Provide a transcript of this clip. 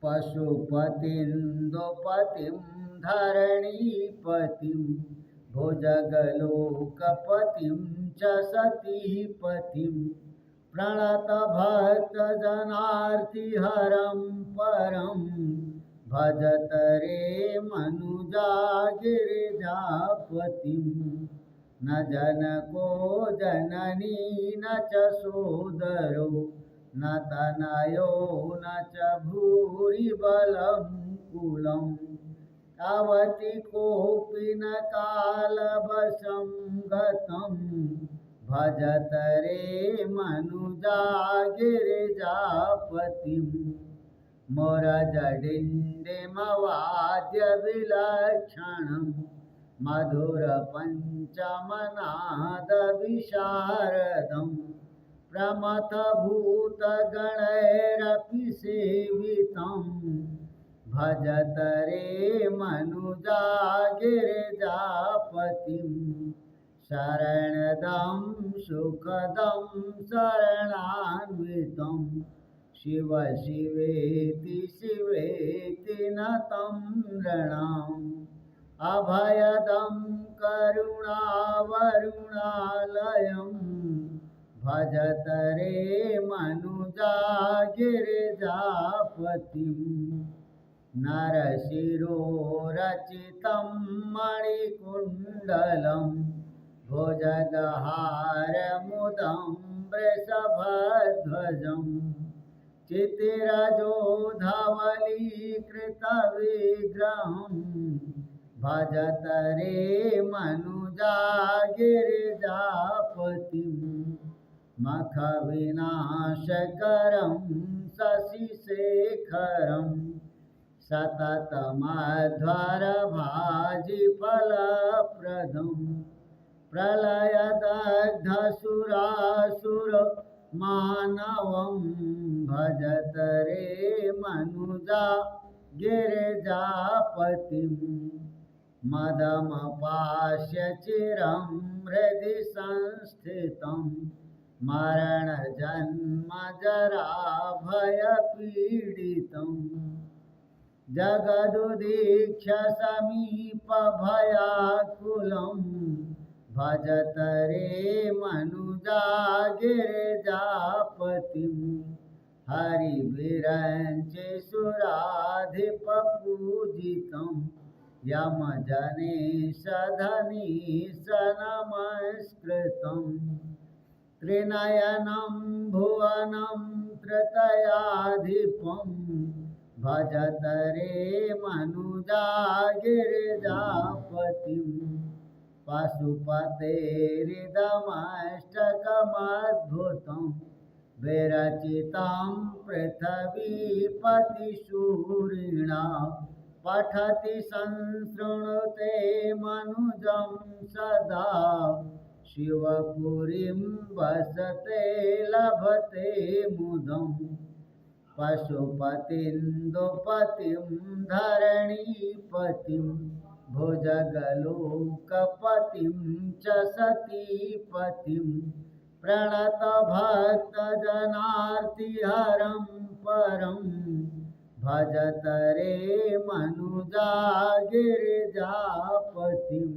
पशुपतिन्दुपतिं धरणीपतिं भुजगलोकपतिं च सतीपतिं प्रणतभक्तजनार्तिहरं परं भजत रे मनुजा गिरिजापतिं न जनको जननी न च सोदरो न तनयो न च भूरिबलं कुलं तावती कोऽपि न कालवशं गतं भजत रे मनुजा गिरिजापतिं मोरजडिण्डिमवाद्य विलक्षणं मधुरपञ्चमनादविशारदं प्रमथभूतगणैरपि सेवितं भजत रे मनुजा गिरिजापतिं शरणदं सुखदं शरणान्वितं शिव शिवेति शिवेति नतं नृणाम् अभयदं करुणावरुणालयं भजत रे मनुजा गिरिजापतिं नरशिरोरचितं मणिकुण्डलं भुजगहारमुदं वृषभध्वजं चितिरजोधवलीकृतविग्रहं भजत रे मनुजा गिरिजापतिं मखविनाशकरं शशिशेखरं सततमध्वरभाजिफलप्रदं प्रलयदग्धसुरासुरमानवं भजत रे मनुजा गिरिजापतिं मदमपास्य चिरं हृदि संस्थितं मरणजन्मजराभयपीडितं जगदुदीक्ष्य समीपभयाकुलं भजत रे मनुजा गिरिजापतिं हरिभिरञ्चि सुराधिपपूजितं यमजनेशधनीशनमस्कृतं त्रिनयनं भुवनं त्रितयाधिपं भजत रे मनुजा गिरिजापतिं पशुपतेरिदमष्टकमद्भुतं विरचितं पृथिवीपतिशूरिणा पठति संसृणुते मनुजं सदा शिवपुरीं वसते लभते मुदं पशुपतिन्दुपतिं धरणीपतिं भुजगलोकपतिं च सतीपतिं प्रणतभक्तजनार्तिहरं परं भजत रे मनुजा गिरिजापतिं।